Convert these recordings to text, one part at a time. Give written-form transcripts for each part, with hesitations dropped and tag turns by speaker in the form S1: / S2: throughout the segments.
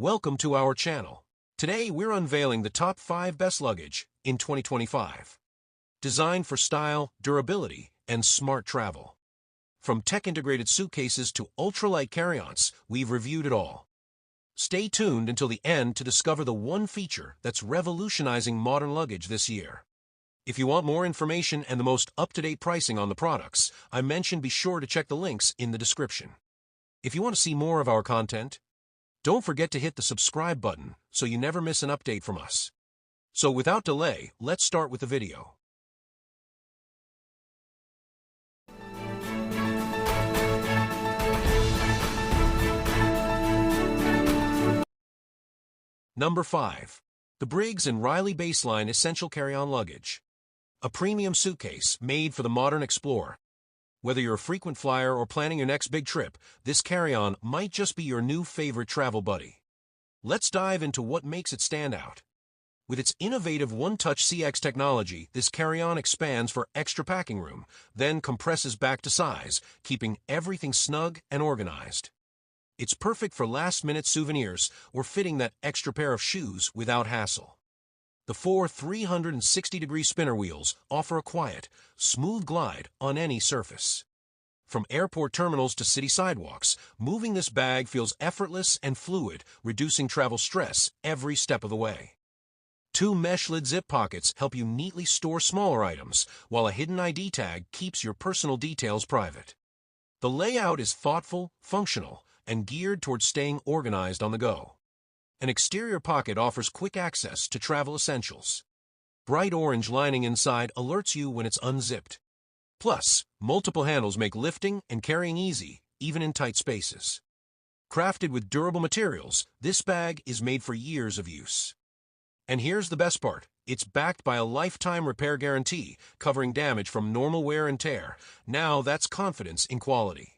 S1: Welcome to our channel. Today we're unveiling the top 5 best luggage in 2025. Designed for style, durability, and smart travel. From tech-integrated suitcases to ultralight carry-ons, we've reviewed it all. Stay tuned until the end to discover the one feature that's revolutionizing modern luggage this year. If you want more information and the most up-to-date pricing on the products I mentioned, be sure to check the links in the description. If you want to see more of our content, don't forget to hit the subscribe button so you never miss an update from us. So without delay, let's start with the video. Number 5. The Briggs & Riley Baseline Essential Carry-On Luggage. A premium suitcase made for the modern explorer. Whether you're a frequent flyer or planning your next big trip, this carry-on might just be your new favorite travel buddy. Let's dive into what makes it stand out. With its innovative One-Touch CX technology, this carry-on expands for extra packing room, then compresses back to size, keeping everything snug and organized. It's perfect for last-minute souvenirs or fitting that extra pair of shoes without hassle. The 4 360-degree spinner wheels offer a quiet, smooth glide on any surface. From airport terminals to city sidewalks, moving this bag feels effortless and fluid, reducing travel stress every step of the way. 2 mesh-lid zip pockets help you neatly store smaller items, while a hidden ID tag keeps your personal details private. The layout is thoughtful, functional, and geared towards staying organized on the go. An exterior pocket offers quick access to travel essentials. Bright orange lining inside alerts you when it's unzipped. Plus, multiple handles make lifting and carrying easy, even in tight spaces. Crafted with durable materials, this bag is made for years of use. And here's the best part. It's backed by a lifetime repair guarantee, covering damage from normal wear and tear. Now that's confidence in quality.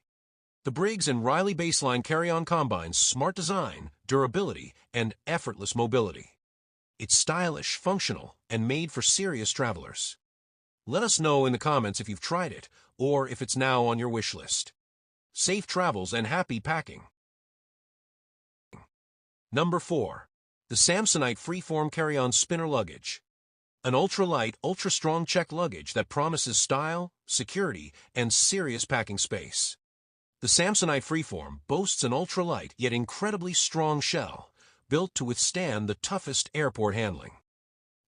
S1: The Briggs & Riley Baseline carry-on combines smart design, durability, and effortless mobility. It's stylish, functional, and made for serious travelers. Let us know in the comments if you've tried it, or if it's now on your wish list. Safe travels and happy packing. Number 4. The Samsonite Freeform Carry-On Spinner Luggage. An ultra-light, ultra-strong checked luggage that promises style, security, and serious packing space. The Samsonite Freeform boasts an ultra-light yet incredibly strong shell, built to withstand the toughest airport handling.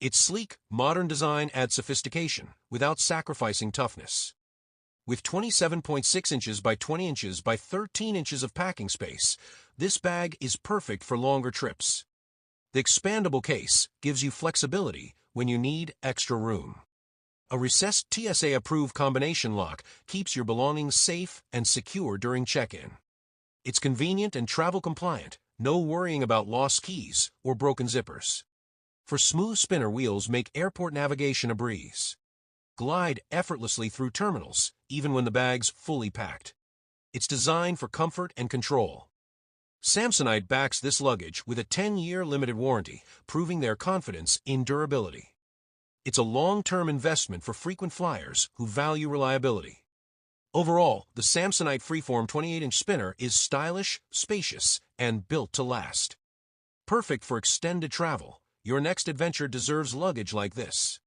S1: Its sleek, modern design adds sophistication without sacrificing toughness. With 27.6 inches by 20 inches by 13 inches of packing space, this bag is perfect for longer trips. The expandable case gives you flexibility when you need extra room. A recessed TSA-approved combination lock keeps your belongings safe and secure during check-in. It's convenient and travel-compliant, no worrying about lost keys or broken zippers. For smooth spinner wheels make airport navigation a breeze. Glide effortlessly through terminals, even when the bag's fully packed. It's designed for comfort and control. Samsonite backs this luggage with a 10-year limited warranty, proving their confidence in durability. It's a long-term investment for frequent flyers who value reliability. Overall, the Samsonite Freeform 28-inch spinner is stylish, spacious, and built to last. Perfect for extended travel, your next adventure deserves luggage like this.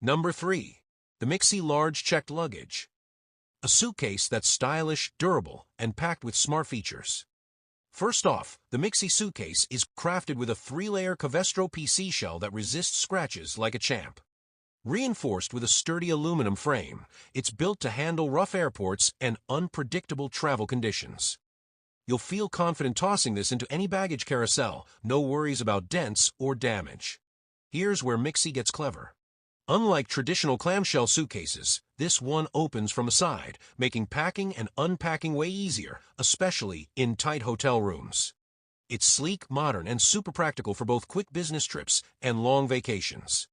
S1: Number 3. The Mixi Large Checked Luggage. A suitcase that's stylish, durable, and packed with smart features. First off, the Mixi suitcase is crafted with a 3-layer Covestro PC shell that resists scratches like a champ. Reinforced with a sturdy aluminum frame, it's built to handle rough airports and unpredictable travel conditions. You'll feel confident tossing this into any baggage carousel, no worries about dents or damage. Here's where Mixi gets clever. Unlike traditional clamshell suitcases, this one opens from the side, making packing and unpacking way easier, especially in tight hotel rooms. It's sleek, modern, and super practical for both quick business trips and long vacations.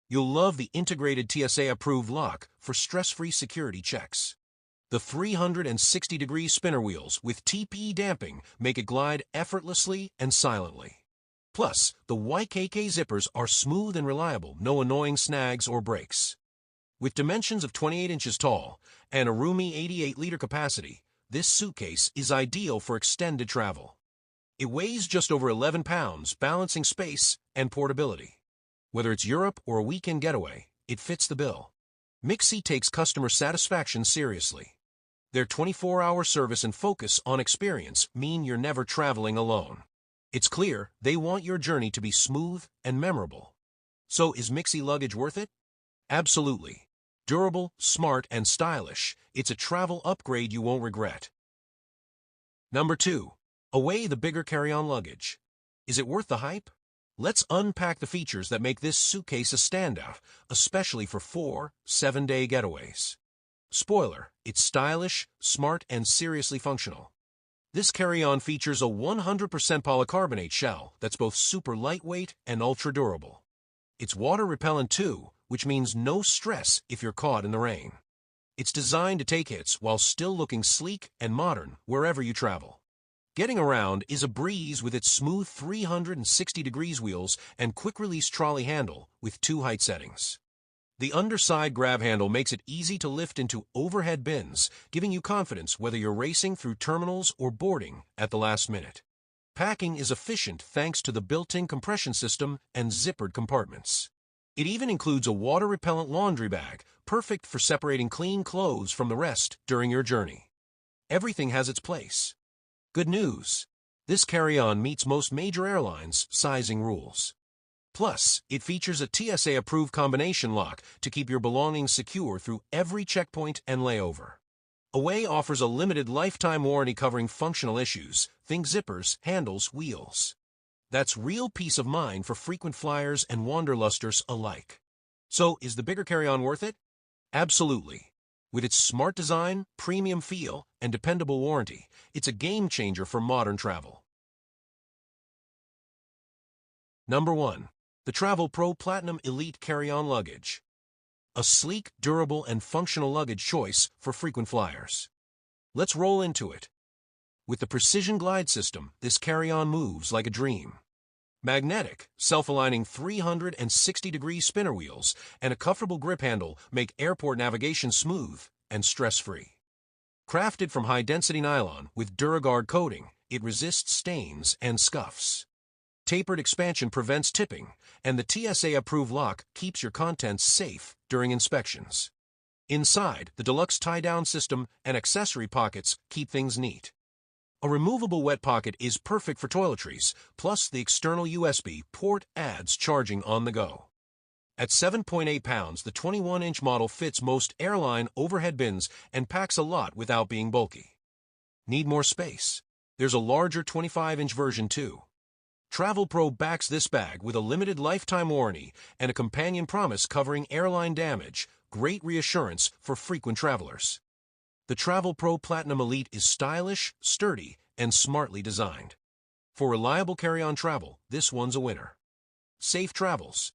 S1: You'll love the integrated TSA-approved lock for stress-free security checks. The 360-degree spinner wheels with TPE damping make it glide effortlessly and silently. Plus, the YKK zippers are smooth and reliable, no annoying snags or breaks. With dimensions of 28 inches tall and a roomy 88-liter capacity, this suitcase is ideal for extended travel. It weighs just over 11 pounds, balancing space and portability. Whether it's Europe or a weekend getaway, it fits the bill. Mixi takes customer satisfaction seriously. Their 24-hour service and focus on experience mean you're never traveling alone. It's clear they want your journey to be smooth and memorable. So is Mixi luggage worth it? Absolutely. Durable, smart, and stylish, it's a travel upgrade you won't regret. Number 2. Away the bigger carry-on luggage. Is it worth the hype? Let's unpack the features that make this suitcase a standout, especially for 4-7-day getaways. Spoiler, it's stylish, smart, and seriously functional. This carry-on features a 100% polycarbonate shell that's both super lightweight and ultra-durable. It's water-repellent too, which means no stress if you're caught in the rain. It's designed to take hits while still looking sleek and modern wherever you travel. Getting around is a breeze with its smooth 360 degrees wheels and quick-release trolley handle with 2 height settings. The underside grab handle makes it easy to lift into overhead bins, giving you confidence whether you're racing through terminals or boarding at the last minute. Packing is efficient thanks to the built-in compression system and zippered compartments. It even includes a water-repellent laundry bag, perfect for separating clean clothes from the rest during your journey. Everything has its place. Good news! This carry-on meets most major airlines' sizing rules. Plus, it features a TSA-approved combination lock to keep your belongings secure through every checkpoint and layover. Away offers a limited lifetime warranty covering functional issues, think zippers, handles, wheels. That's real peace of mind for frequent flyers and wanderlusters alike. So, is the bigger carry-on worth it? Absolutely. With its smart design, premium feel, and dependable warranty, it's a game-changer for modern travel. Number 1. The Travelpro Platinum Elite Carry-On Luggage. A sleek, durable, and functional luggage choice for frequent flyers. Let's roll into it. With the Precision Glide system, this carry-on moves like a dream. Magnetic, self-aligning 360-degree spinner wheels and a comfortable grip handle make airport navigation smooth and stress-free. Crafted from high-density nylon with DuraGuard coating, it resists stains and scuffs. Tapered expansion prevents tipping, and the TSA-approved lock keeps your contents safe during inspections. Inside, the deluxe tie-down system and accessory pockets keep things neat. A removable wet pocket is perfect for toiletries, plus the external USB port adds charging on the go. At 7.8 pounds, the 21-inch model fits most airline overhead bins and packs a lot without being bulky. Need more space? There's a larger 25-inch version too. Travelpro backs this bag with a limited lifetime warranty and a companion promise covering airline damage, great reassurance for frequent travelers. The Travelpro Platinum Elite is stylish, sturdy, and smartly designed. For reliable carry-on travel, this one's a winner. Safe travels,